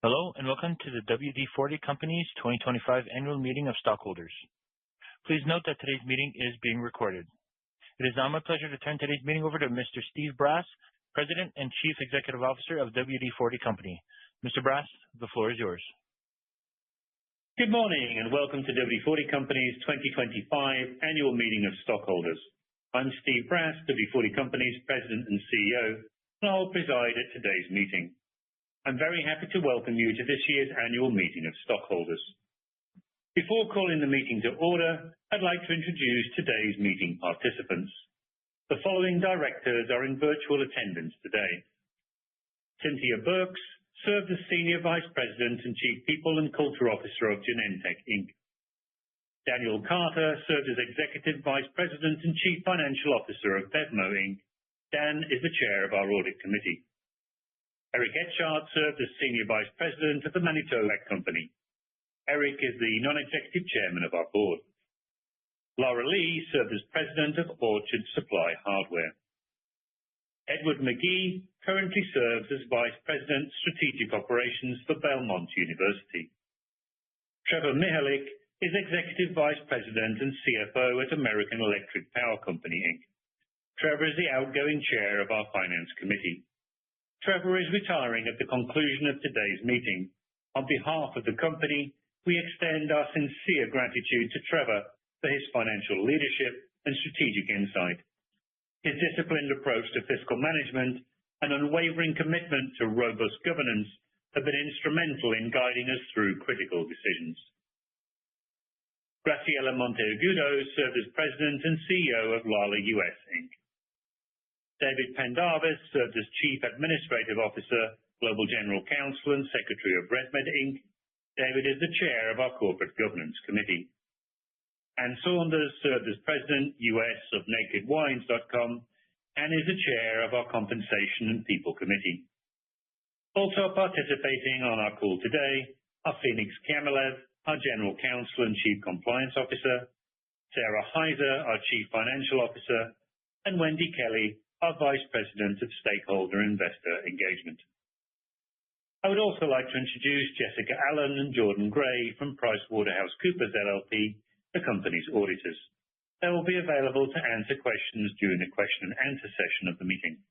Hello, and welcome to the WD-40 Company's 2025 Annual Meeting of Stockholders. Please note that today's meeting is being recorded. It is now my pleasure to turn today's meeting over to Mr. Steve Brass, President and Chief Executive Officer of WD-40 Company. Mr. Brass, the floor is yours. Good morning, and welcome to WD-40 Company's 2025 Annual Meeting of Stockholders. I'm Steve Brass, WD-40 Company's President and CEO, and I'll preside at today's meeting. I'm very happy to welcome you to this year's Annual Meeting of Stockholders. Before calling the meeting to order, I'd like to introduce today's meeting participants. The following directors are in virtual attendance today. Cynthia Burks served as Senior Vice President and Chief People and Culture Officer of Genentech, Inc. Daniel Carter served as Executive Vice President and Chief Financial Officer of BevMo, Inc. Dan is the Chair of our Audit Committee. Eric Etchart served as Senior Vice President of the Manitowoc Company. Eric is the Non-Executive Chairman of our Board. Laura Lee served as President of Orchard Supply Hardware. Edward McGee currently serves as Vice President Strategic Operations for Belmont University. Trevor Mihalik is Executive Vice President and CFO at American Electric Power Company, Inc. Trevor is the outgoing Chair of our Finance Committee. Trevor is retiring at the conclusion of today's meeting. On behalf of the company, we extend our sincere gratitude to Trevor for his financial leadership and strategic insight. His disciplined approach to fiscal management and unwavering commitment to robust governance have been instrumental in guiding us through critical decisions. Graciela Monteagudo served as President and CEO of Lala US, Inc. David Pendarvis served as Chief Administrative Officer, Global General Counsel, and Secretary of ResMed, Inc. David is the Chair of our Corporate Governance Committee. Ann Saunders served as President, U.S. of NakedWines.com and is the Chair of our Compensation and People Committee. Also participating on our call today are Phoenix Kiamilev, our General Counsel and Chief Compliance Officer, Sarah Heiser, our Chief Financial Officer, and Wendy Kelly, our Vice President of Stakeholder Investor Engagement. I would also like to introduce Jessica Allen and Jordan Gray from PricewaterhouseCoopers LLP, the company's auditors. They will be available to answer questions during the question and answer session of the meeting.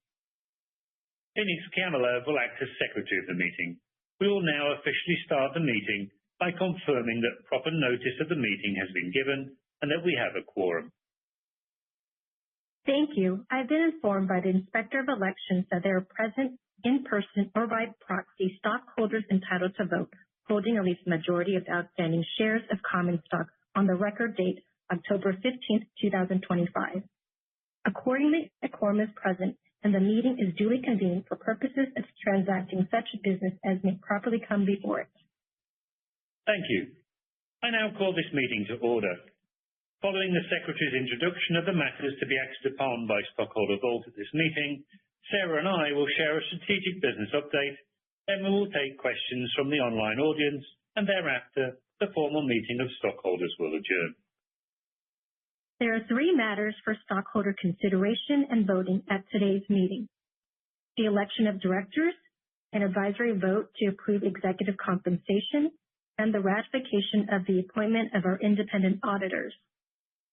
Phoenix Kiamilev will act as Secretary of the meeting. We will now officially start the meeting by confirming that proper notice of the meeting has been given and that we have a quorum. Thank you. I've been informed by the Inspector of Elections that they are present in person or by proxy stockholders entitled to vote, holding at least a majority of the outstanding shares of common stock on the record date, October 15th, 2025. Accordingly, a quorum is present and the meeting is duly convened for purposes of transacting such business as may properly come before it. Thank you. I now call this meeting to order. Following the Secretary's introduction of the matters to be acted upon by stockholder vote at this meeting, Sarah and I will share a strategic business update, then we will take questions from the online audience, and thereafter, the formal meeting of stockholders will adjourn. There are three matters for stockholder consideration and voting at today's meeting: the election of directors, an advisory vote to approve executive compensation, and the ratification of the appointment of our independent auditors.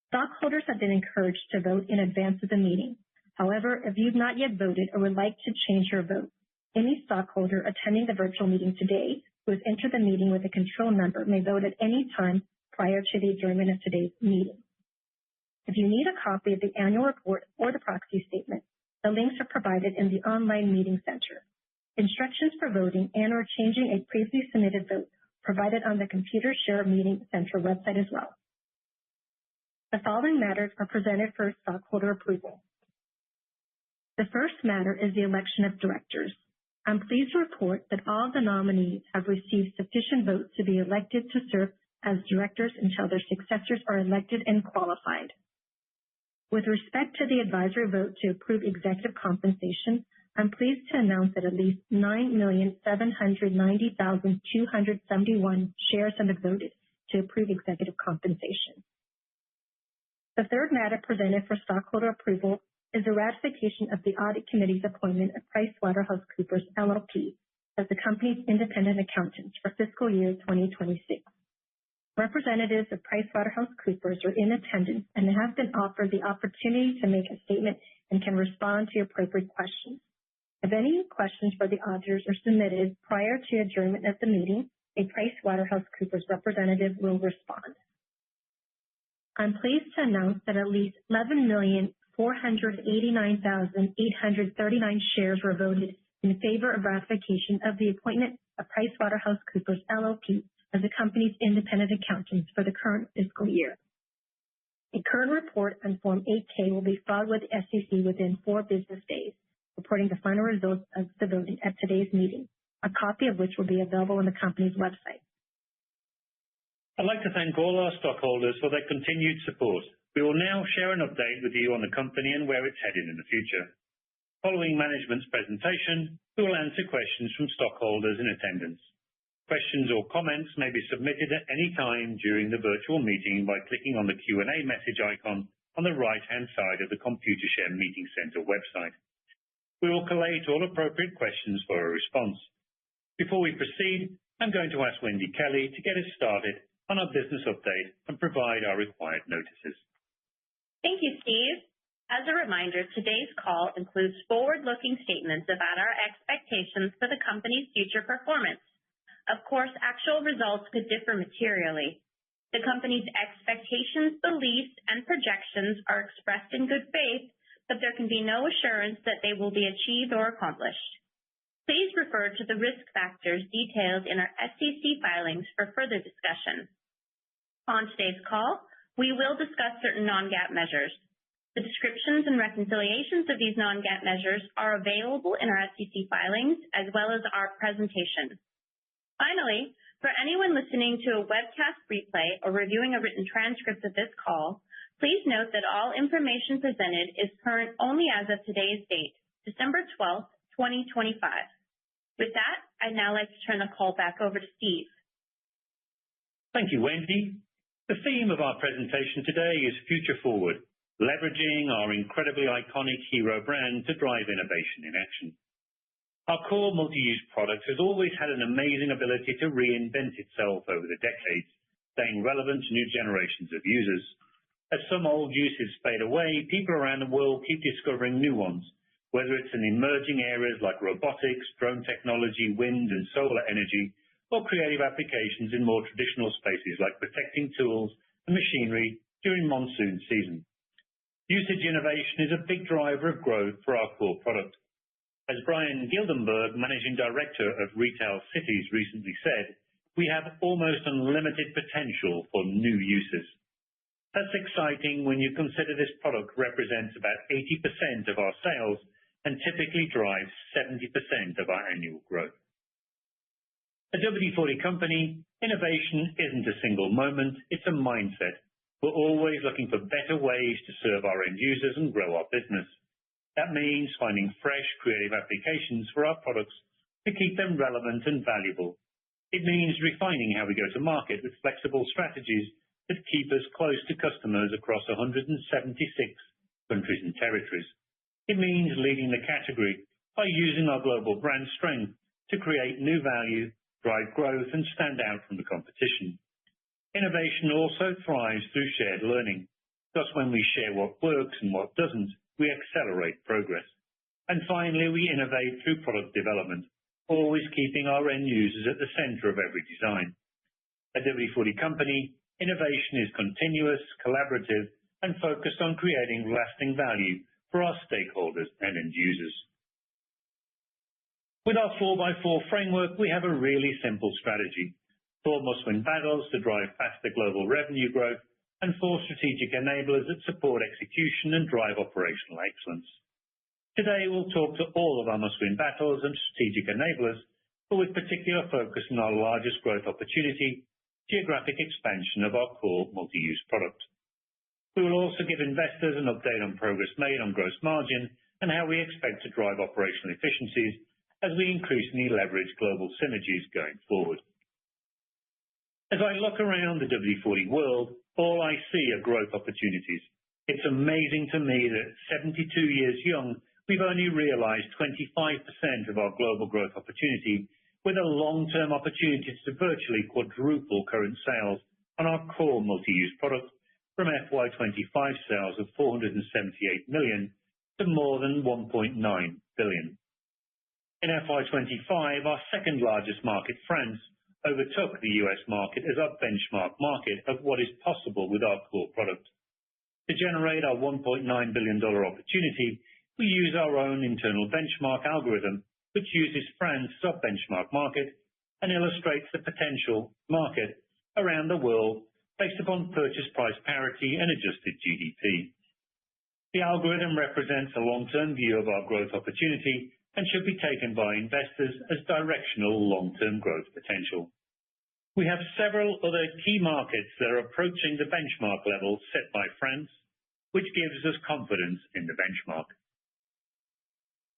Stockholders have been encouraged to vote in advance of the meeting. However, if you've not yet voted or would like to change your vote, any stockholder attending the virtual meeting today who has entered the meeting with a control number may vote at any time prior to the adjournment of today's meeting. If you need a copy of the annual report or the proxy statement, the links are provided in the online meeting center. Instructions for voting and/or changing a previously submitted vote provided on the Computershare Meeting Center website as well. The following matters are presented for stockholder approval. The first matter is the election of directors. I'm pleased to report that all the nominees have received sufficient votes to be elected to serve as directors until their successors are elected and qualified. With respect to the advisory vote to approve executive compensation, I'm pleased to announce that at least 9,790,271 shares have been voted to approve executive compensation. The third matter presented for stockholder approval is the ratification of the Audit Committee's appointment of PricewaterhouseCoopers LLP as the company's independent accountants for fiscal year 2026. Representatives of PricewaterhouseCoopers are in attendance and have been offered the opportunity to make a statement and can respond to appropriate questions. If any questions for the auditors are submitted prior to adjournment of the meeting, a PricewaterhouseCoopers representative will respond. I'm pleased to announce that at least 11,489,839 shares were voted in favor of ratification of the appointment of PricewaterhouseCoopers LLP as the company's independent accountants for the current fiscal year. A current report on Form 8-K will be filed with the SEC within 4 business days, reporting the final results of the voting at today's meeting, a copy of which will be available on the company's website. I'd like to thank all our stockholders for their continued support. We will now share an update with you on the company and where it's headed in the future. Following management's presentation, we will answer questions from stockholders in attendance. Questions or comments may be submitted at any time during the virtual meeting by clicking on the Q&A message icon on the right-hand side of the Computershare Meeting Center website. We will collate all appropriate questions for a response. Before we proceed, I'm going to ask Wendy Kelly to get us started on our business update and provide our required notices. Thank you, Steve. As a reminder, today's call includes forward-looking statements about our expectations for the company's future performance. Of course, actual results could differ materially. The company's expectations, beliefs, and projections are expressed in good faith, but there can be no assurance that they will be achieved or accomplished. Please refer to the risk factors detailed in our SEC filings for further discussion. On today's call, we will discuss certain non-GAAP measures. The descriptions and reconciliations of these non-GAAP measures are available in our SEC filings as well as our presentation. Finally, for anyone listening to a webcast replay or reviewing a written transcript of this call, please note that all information presented is current only as of today's date, December 12th, 2025. With that, I'd now like to turn the call back over to Steve. Thank you, Wendy. The theme of our presentation today is Future Forward, leveraging our incredibly iconic hero brand to drive innovation in action. Our core multi-use product has always had an amazing ability to reinvent itself over the decades, staying relevant to new generations of users. As some old uses fade away, people around the world keep discovering new ones, whether it's in emerging areas like robotics, drone technology, wind and solar energy, or creative applications in more traditional spaces like protecting tools and machinery during monsoon season. Usage innovation is a big driver of growth for our core product. As Brian Gildenberg, Managing Director of Retail Cities, recently said, we have almost unlimited potential for new uses. That's exciting when you consider this product represents about 80% of our sales and typically drives 70% of our annual growth. At WD-40 Company, innovation isn't a single moment, it's a mindset. We're always looking for better ways to serve our end users and grow our business. That means finding fresh, creative applications for our products to keep them relevant and valuable. It means refining how we go to market with flexible strategies that keep us close to customers across 176 countries and territories. It means leading the category by using our global brand strength to create new value, drive growth, and stand out from the competition. Innovation also thrives through shared learning. Thus, when we share what works and what doesn't, we accelerate progress. And finally, we innovate through product development, always keeping our end users at the center of every design. At WD-40 Company, innovation is continuous, collaborative, and focused on creating lasting value for our stakeholders and end users. With our 4x4 framework, we have a really simple strategy. 4 must-win battles to drive faster global revenue growth, and 4 strategic enablers that support execution and drive operational excellence. Today, we'll talk to all of our must-win battles and strategic enablers, but with particular focus on our largest growth opportunity, geographic expansion of our core multi-use product. We will also give investors an update on progress made on gross margin and how we expect to drive operational efficiencies as we increasingly leverage global synergies going forward. As I look around the WD-40 world, all I see are growth opportunities. It's amazing to me that at 72 years young, we've only realized 25% of our global growth opportunity, with a long-term opportunity to virtually quadruple current sales on our core multi-use product from FY25 sales of $478 million to more than $1.9 billion. In FY25, our second largest market, France, overtook the US market as our benchmark market of what is possible with our core product. To generate our $1.9 billion opportunity, we use our own internal benchmark algorithm, which uses France as our benchmark market and illustrates the potential market around the world based upon purchase price parity and adjusted GDP. The algorithm represents a long-term view of our growth opportunity and should be taken by investors as directional long-term growth potential. We have several other key markets that are approaching the benchmark level set by France, which gives us confidence in the benchmark.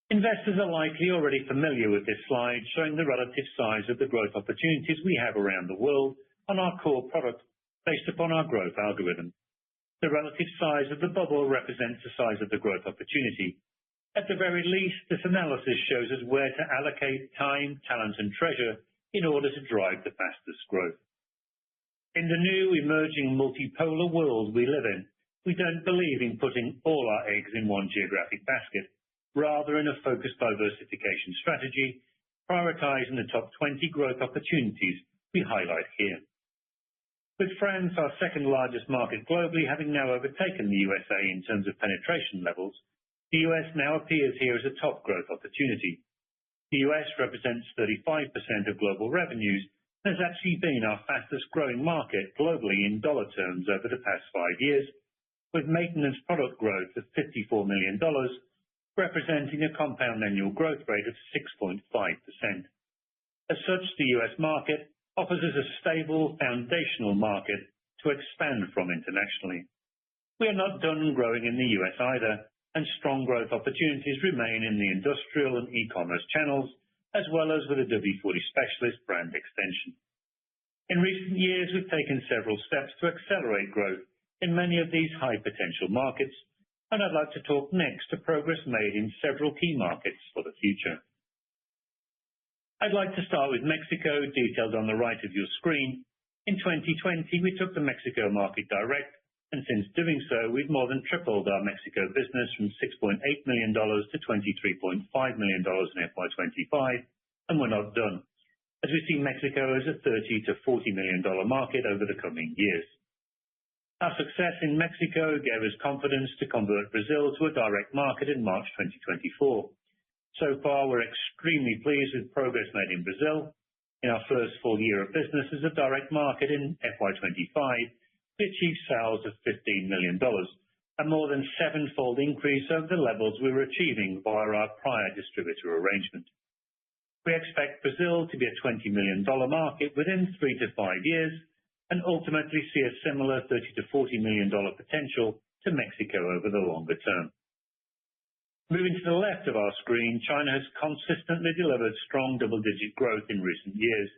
Investors are likely already familiar with this slide showing the relative size of the growth opportunities we have around the world on our core product based upon our growth algorithm. The relative size of the bubble represents the size of the growth opportunity. At the very least, this analysis shows us where to allocate time, talent, and treasure in order to drive the fastest growth. In the new emerging multipolar world we live in, we don't believe in putting all our eggs in one geographic basket. Rather, in a focused diversification strategy, prioritizing the top 20 growth opportunities we highlight here. With France, our second largest market globally, having now overtaken the USA in terms of penetration levels, the US now appears here as a top growth opportunity. The US represents 35% of global revenues and has actually been our fastest growing market globally in dollar terms over the past 5 years, with maintenance product growth of $54 million, representing a compound annual growth rate of 6.5%. As such, the US market offers us a stable, foundational market to expand from internationally. We are not done growing in the US either, and strong growth opportunities remain in the industrial and e-commerce channels, as well as with a WD-40 Specialist brand extension. In recent years, we've taken several steps to accelerate growth in many of these high potential markets, and I'd like to talk next to progress made in several key markets for the future. I'd like to start with Mexico, detailed on the right of your screen. In 2020, we took the Mexico market direct, and since doing so, we've more than tripled our Mexico business from $6.8 million to $23.5 million in FY25, and we're not done, as we see Mexico as a $30 to $40 million market over the coming years. Our success in Mexico gave us confidence to convert Brazil to a direct market in March 2024. So far, we're extremely pleased with progress made in Brazil. In our first full year of business as a direct market in FY25, we achieved sales of $15 million, a more than seven-fold increase over the levels we were achieving via our prior distributor arrangement. We expect Brazil to be a $20 million market within 3 to 5 years, and ultimately see a similar $30 to $40 million potential to Mexico over the longer term. Moving to the left of our screen, China has consistently delivered strong double-digit growth in recent years.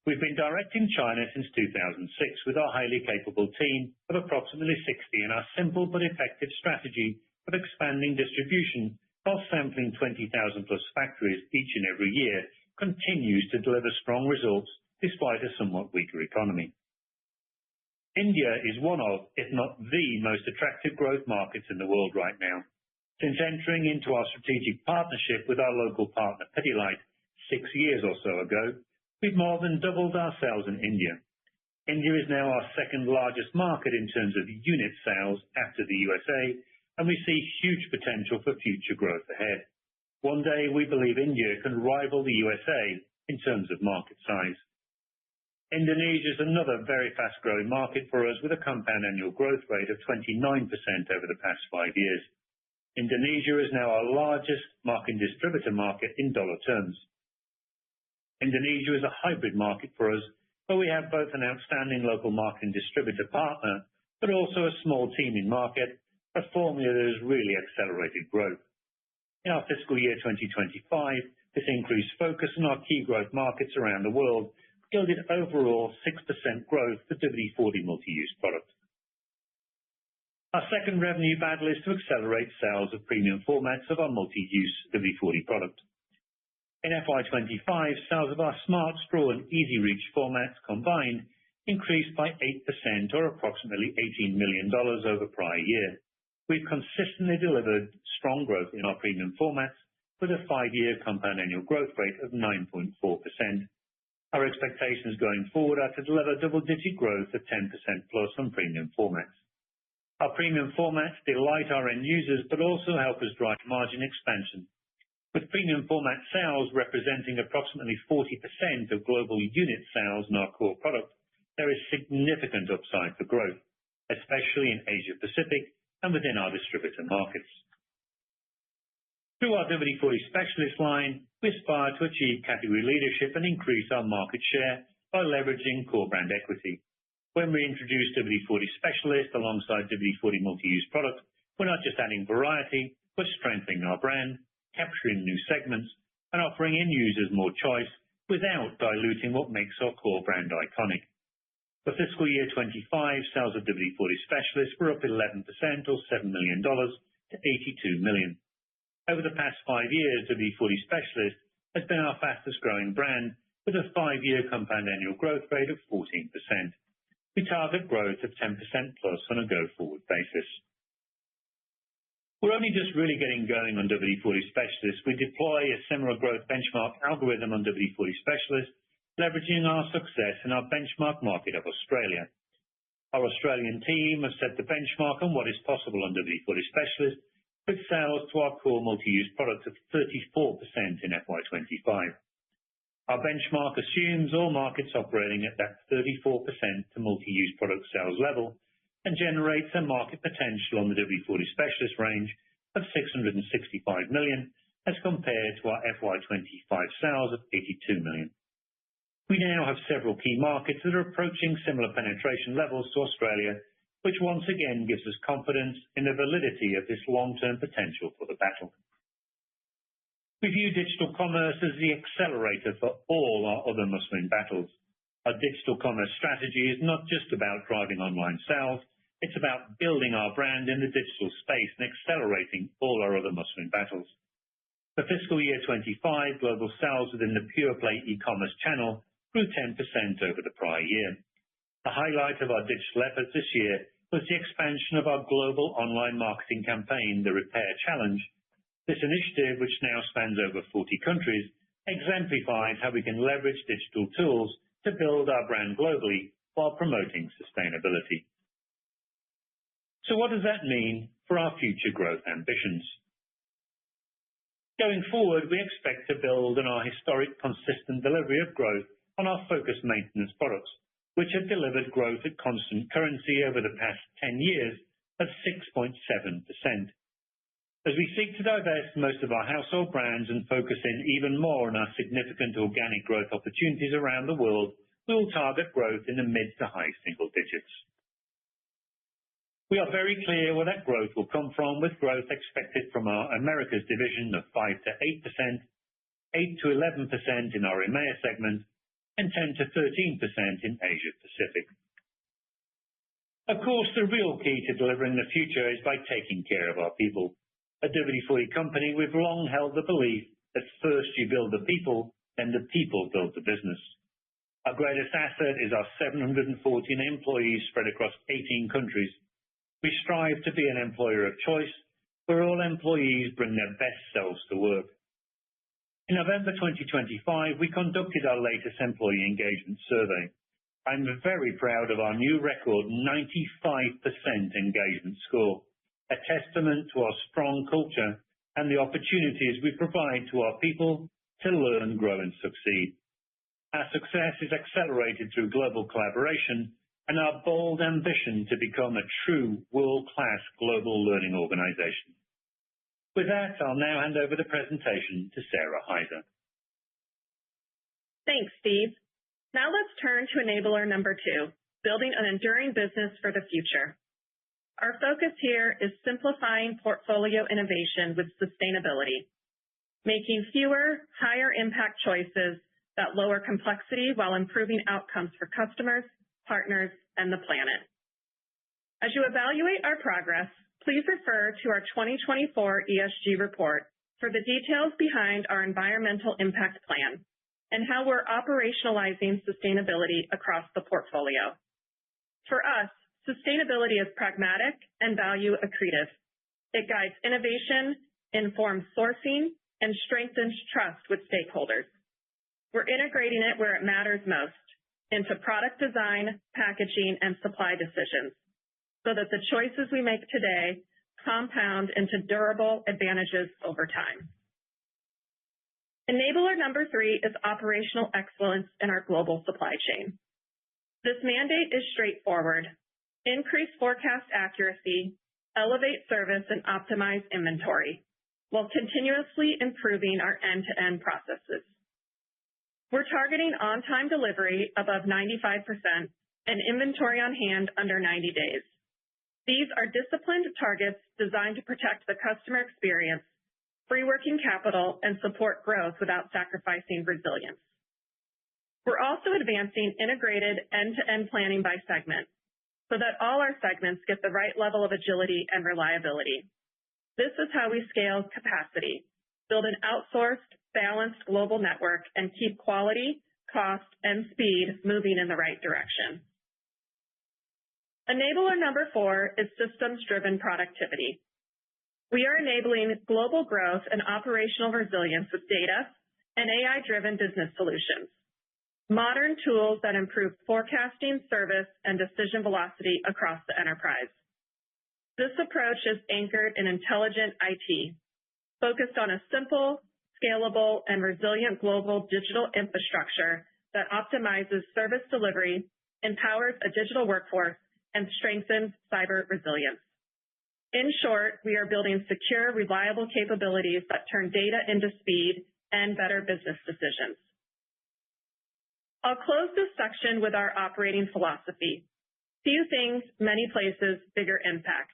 We've been direct in China since 2006 with our highly capable team of approximately 60, and our simple but effective strategy of expanding distribution while sampling 20,000 plus factories each and every year continues to deliver strong results despite a somewhat weaker economy. India is one of, if not the most attractive growth markets in the world right now. Since entering into our strategic partnership with our local partner Pidilite 6 years or so ago, we've more than doubled our sales in India. India is now our second largest market in terms of unit sales after the USA, and we see huge potential for future growth ahead. One day we believe India can rival the USA in terms of market size. Indonesia is another very fast-growing market for us with a compound annual growth rate of 29% over the past 5 years. Indonesia is now our largest marketing distributor market in dollar terms. Indonesia is a hybrid market for us, where we have both an outstanding local marketing distributor partner, but also a small team in market, a formula that has really accelerated growth. In our fiscal year 2025, this increased focus on our key growth markets around the world yielded overall 6% growth for WD-40 multi-use product. Our second revenue battle is to accelerate sales of premium formats of our multi-use WD-40 product. In FY25, sales of our Smart Straw and Easy Reach formats combined increased by 8% or approximately $18 million over prior year. We've consistently delivered strong growth in our premium formats with a 5-year compound annual growth rate of 9.4%. Our expectations going forward are to deliver double-digit growth of 10% plus on premium formats. Our premium formats delight our end users but also help us drive margin expansion. With premium format sales representing approximately 40% of global unit sales in our core product, there is significant upside for growth, especially in Asia Pacific and within our distributor markets. Through our WD-40 Specialist line, we aspire to achieve category leadership and increase our market share by leveraging core brand equity. When we introduce WD-40 Specialist alongside WD-40 Multi-Use Product, we're not just adding variety, but strengthening our brand, capturing new segments, and offering end users more choice without diluting what makes our core brand iconic. For fiscal year 25, sales of WD-40 Specialist were up 11% or $7 million to $82 million. Over the past 5 years, WD-40 Specialist has been our fastest growing brand with a 5-year compound annual growth rate of 14%. We target growth of 10% plus on a go-forward basis. We're only just really getting going on WD-40 Specialist. We deploy a similar growth benchmark algorithm on WD-40 Specialist, leveraging our success in our benchmark market of Australia. Our Australian team has set the benchmark on what is possible on WD-40 Specialist, with sales to our core multi-use products of 34% in FY25. Our benchmark assumes all markets operating at that 34% to multi-use product sales level and generates a market potential on the WD-40 Specialist range of $665 million as compared to our FY25 sales of $82 million. We now have several key markets that are approaching similar penetration levels to Australia, which once again gives us confidence in the validity of this long-term potential for the battle. We view digital commerce as the accelerator for all our other must-win battles. Our digital commerce strategy is not just about driving online sales, it's about building our brand in the digital space and accelerating all our other must-win battles. For fiscal year 25, global sales within the pure-play e-commerce channel grew 10% over the prior year. The highlight of our digital efforts this year was the expansion of our global online marketing campaign, The Repair Challenge. This initiative, which now spans over 40 countries, exemplifies how we can leverage digital tools to build our brand globally while promoting sustainability. So what does that mean for our future growth ambitions? Going forward, we expect to build on our historic consistent delivery of growth on our focused maintenance products, which have delivered growth at constant currency over the past 10 years of 6.7%. As we seek to divest most of our household brands and focus in even more on our significant organic growth opportunities around the world, we will target growth in the mid to high single digits. We are very clear where that growth will come from, with growth expected from our Americas division of 5 to 8%, 8 to 11% in our EMEA segment, and 10 to 13% in Asia Pacific. Of course, the real key to delivering the future is by taking care of our people. At WD-40 Company, we've long held the belief that first you build the people, then the people build the business. Our greatest asset is our 714 employees spread across 18 countries. We strive to be an employer of choice where all employees bring their best selves to work. In November 2025, we conducted our latest employee engagement survey. I'm very proud of our new record 95% engagement score, a testament to our strong culture and the opportunities we provide to our people to learn, grow, and succeed. Our success is accelerated through global collaboration and our bold ambition to become a true world-class global learning organization. With that, I'll now hand over the presentation to Sarah Heiser. Thanks, Steve. Now let's turn to enabler number 2, building an enduring business for the future. Our focus here is simplifying portfolio innovation with sustainability, making fewer, higher impact choices that lower complexity while improving outcomes for customers, partners, and the planet. As you evaluate our progress, please refer to our 2024 ESG report for the details behind our environmental impact plan and how we're operationalizing sustainability across the portfolio. For us, sustainability is pragmatic and value accretive. It guides innovation, informs sourcing, and strengthens trust with stakeholders. We're integrating it where it matters most, into product design, packaging, and supply decisions, so that the choices we make today compound into durable advantages over time. Enabler number 3 is operational excellence in our global supply chain. This mandate is straightforward: increase forecast accuracy, elevate service, and optimize inventory, while continuously improving our end-to-end processes. We're targeting on-time delivery above 95% and inventory on hand under 90 days. These are disciplined targets designed to protect the customer experience, free working capital, and support growth without sacrificing resilience. We're also advancing integrated end-to-end planning by segment, so that all our segments get the right level of agility and reliability. This is how we scale capacity, build an outsourced, balanced global network, and keep quality, cost, and speed moving in the right direction. Enabler number 4 is systems-driven productivity. We are enabling global growth and operational resilience with data and AI-driven business solutions, modern tools that improve forecasting, service, and decision velocity across the enterprise. This approach is anchored in intelligent IT, focused on a simple, scalable, and resilient global digital infrastructure that optimizes service delivery, empowers a digital workforce, and strengthens cyber resilience. In short, we are building secure, reliable capabilities that turn data into speed and better business decisions. I'll close this section with our operating philosophy. Few things, many places, bigger impact.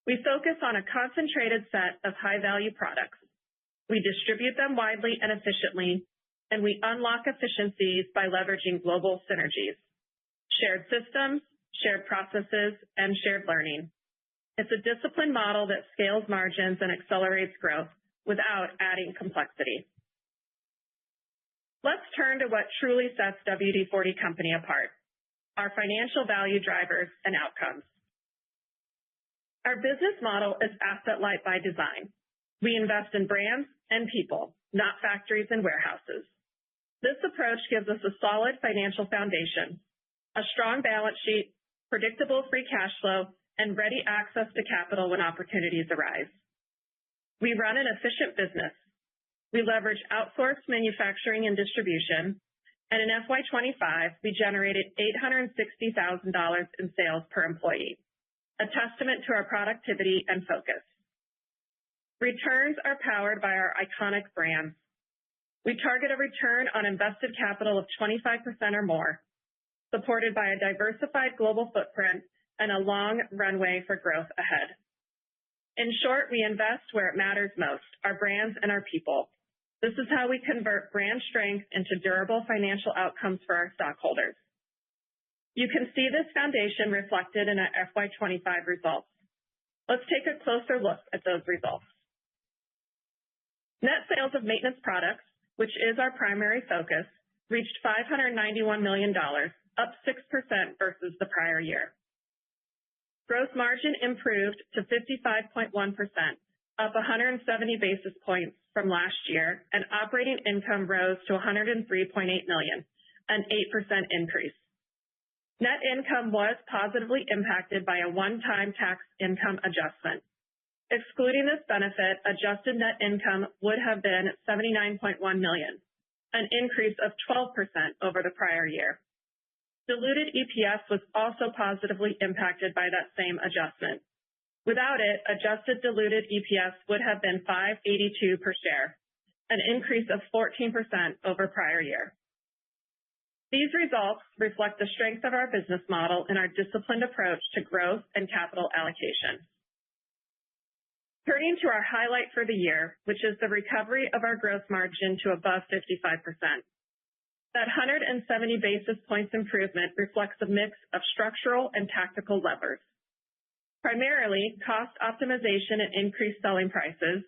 We focus on a concentrated set of high-value products. We distribute them widely and efficiently, and we unlock efficiencies by leveraging global synergies, shared systems, shared processes, and shared learning. It's a disciplined model that scales margins and accelerates growth without adding complexity. Let's turn to what truly sets WD-40 Company apart: our financial value drivers and outcomes. Our business model is asset-light by design. We invest in brands and people, not factories and warehouses. This approach gives us a solid financial foundation, a strong balance sheet, predictable free cash flow, and ready access to capital when opportunities arise. We run an efficient business. We leverage outsourced manufacturing and distribution, and in FY25, we generated $860,000 in sales per employee, a testament to our productivity and focus. Returns are powered by our iconic brands. We target a return on invested capital of 25% or more, supported by a diversified global footprint and a long runway for growth ahead. In short, we invest where it matters most: our brands and our people. This is how we convert brand strength into durable financial outcomes for our stockholders. You can see this foundation reflected in our FY25 results. Let's take a closer look at those results. Net sales of maintenance products, which is our primary focus, reached $591 million, up 6% versus the prior year. Gross margin improved to 55.1%, up 170 basis points from last year, and operating income rose to $103.8 million, an 8% increase. Net income was positively impacted by a one-time tax income adjustment. Excluding this benefit, adjusted net income would have been $79.1 million, an increase of 12% over the prior year. Diluted EPS was also positively impacted by that same adjustment. Without it, adjusted diluted EPS would have been $5.82 per share, an increase of 14% over prior year. These results reflect the strength of our business model and our disciplined approach to growth and capital allocation. Turning to our highlight for the year, which is the recovery of our gross margin to above 55%. That 170 basis points improvement reflects a mix of structural and tactical levers. Primarily, cost optimization and increased selling prices,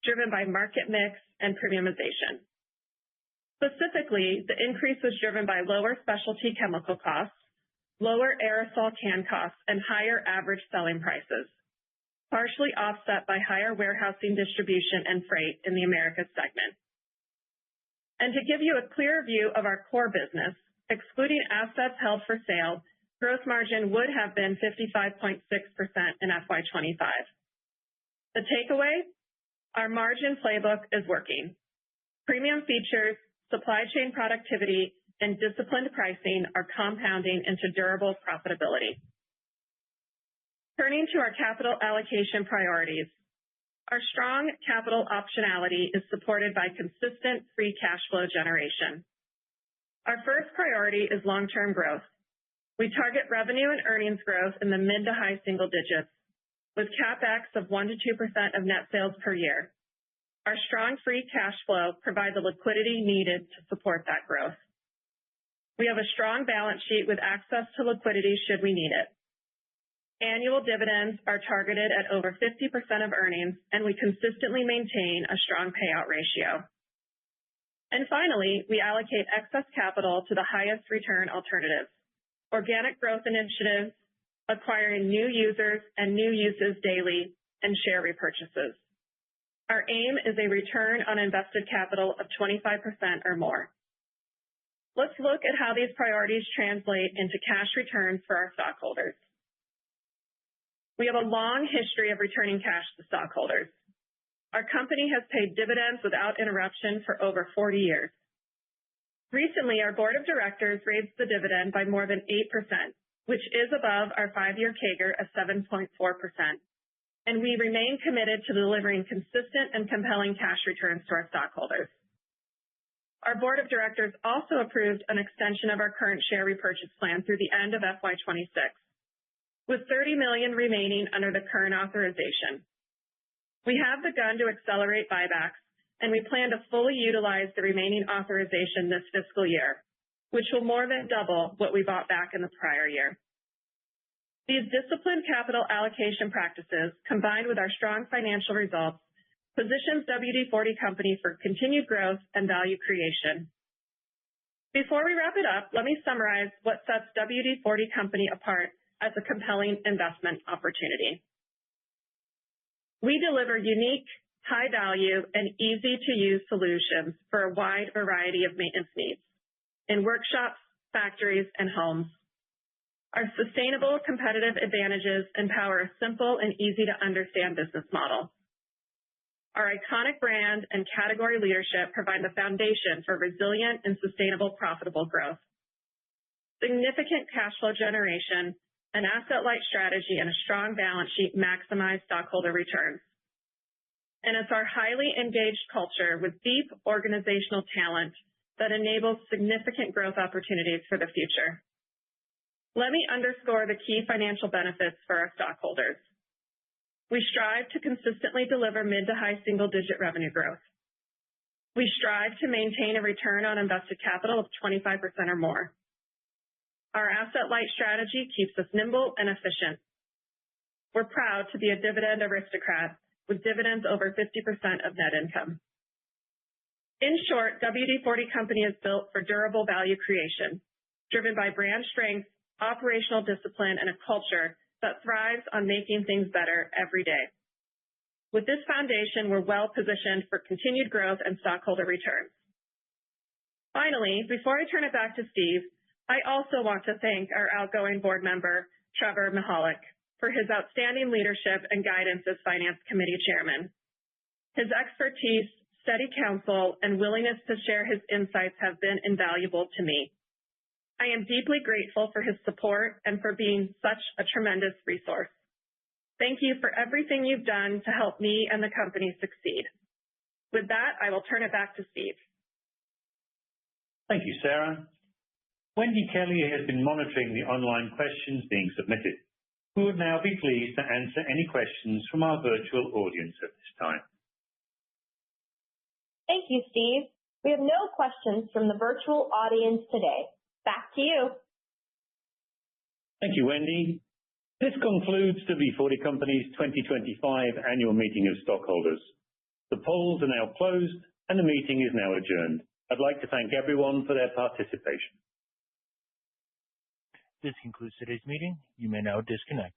driven by market mix and premiumization. Specifically, the increase was driven by lower specialty chemical costs, lower aerosol can costs, and higher average selling prices, partially offset by higher warehousing, distribution, and freight in the Americas segment. And to give you a clear view of our core business, excluding assets held for sale, gross margin would have been 55.6% in FY25. The takeaway? Our margin playbook is working. Premium features, supply chain productivity, and disciplined pricing are compounding into durable profitability. Turning to our capital allocation priorities, our strong capital optionality is supported by consistent free cash flow generation. Our first priority is long-term growth. We target revenue and earnings growth in the mid to high single digits, with CapEx of 1 to 2% of net sales per year. Our strong free cash flow provides the liquidity needed to support that growth. We have a strong balance sheet with access to liquidity should we need it. Annual dividends are targeted at over 50% of earnings, and we consistently maintain a strong payout ratio. And finally, we allocate excess capital to the highest return alternatives, organic growth initiatives, acquiring new users and new uses daily, and share repurchases. Our aim is a return on invested capital of 25% or more. Let's look at how these priorities translate into cash returns for our stockholders. We have a long history of returning cash to stockholders. Our company has paid dividends without interruption for over 40 years. Recently, our board of directors raised the dividend by more than 8%, which is above our 5-year CAGR of 7.4%. And we remain committed to delivering consistent and compelling cash returns to our stockholders. Our board of directors also approved an extension of our current share repurchase plan through the end of FY26, with $30 million remaining under the current authorization. We have begun to accelerate buybacks, and we plan to fully utilize the remaining authorization this fiscal year, which will more than double what we bought back in the prior year. These disciplined capital allocation practices, combined with our strong financial results, positions WD-40 Company for continued growth and value creation. Before we wrap it up, let me summarize what sets WD-40 Company apart as a compelling investment opportunity. We deliver unique, high-value, and easy-to-use solutions for a wide variety of maintenance needs in workshops, factories, and homes. Our sustainable competitive advantages empower a simple and easy-to-understand business model. Our iconic brand and category leadership provide the foundation for resilient and sustainable profitable growth. Significant cash flow generation, an asset-light strategy, and a strong balance sheet maximize stockholder returns. And it's our highly engaged culture with deep organizational talent that enables significant growth opportunities for the future. Let me underscore the key financial benefits for our stockholders. We strive to consistently deliver mid to high single-digit revenue growth. We strive to maintain a return on invested capital of 25% or more. Our asset-light strategy keeps us nimble and efficient. We're proud to be a dividend aristocrat with dividends over 50% of net income. In short, WD-40 Company is built for durable value creation, driven by brand strength, operational discipline, and a culture that thrives on making things better every day. With this foundation, we're well positioned for continued growth and stockholder returns. Finally, before I turn it back to Steve, I also want to thank our outgoing board member, Trevor Mihalik, for his outstanding leadership and guidance as Finance Committee Chairman. His expertise, steady counsel, and willingness to share his insights have been invaluable to me. I am deeply grateful for his support and for being such a tremendous resource. Thank you for everything you've done to help me and the company succeed. With that, I will turn it back to Steve. Thank you, Sarah. Wendy Kelly has been monitoring the online questions being submitted. We would now be pleased to answer any questions from our virtual audience at this time. Thank you, Steve. We have no questions from the virtual audience today. Back to you. Thank you, Wendy. This concludes WD-40 Company's 2025 Annual Meeting of Stockholders. The polls are now closed and the meeting is now adjourned. I'd like to thank everyone for their participation. This concludes today's meeting. You may now disconnect.